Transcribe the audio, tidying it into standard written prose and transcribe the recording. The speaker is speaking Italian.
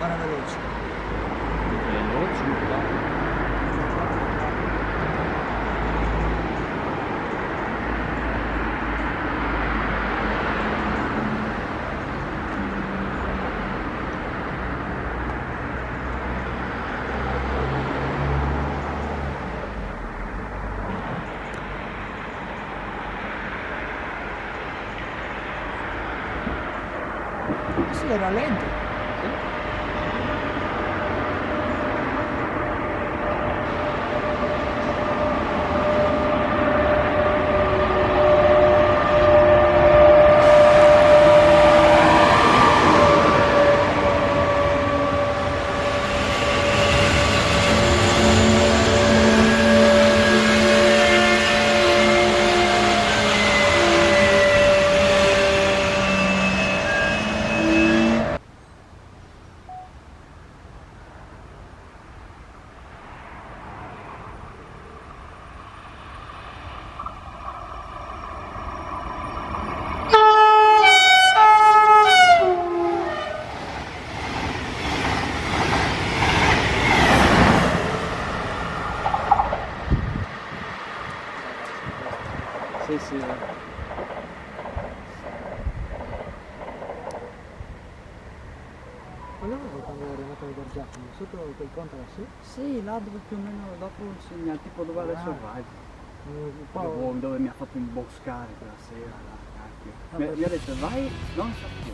Guarda veloce. Veloce, dai. Sì, era lento. Sì, sì. Allora quando è arrivato a vedere Giacomo, sotto quel ponte lassù? Sì, là dove più o meno dopo segna, tipo dove adesso vai. Un po'. Dove mi ha fatto imboscare quella sera, là, cacchio. Mi ha detto vai, non so più.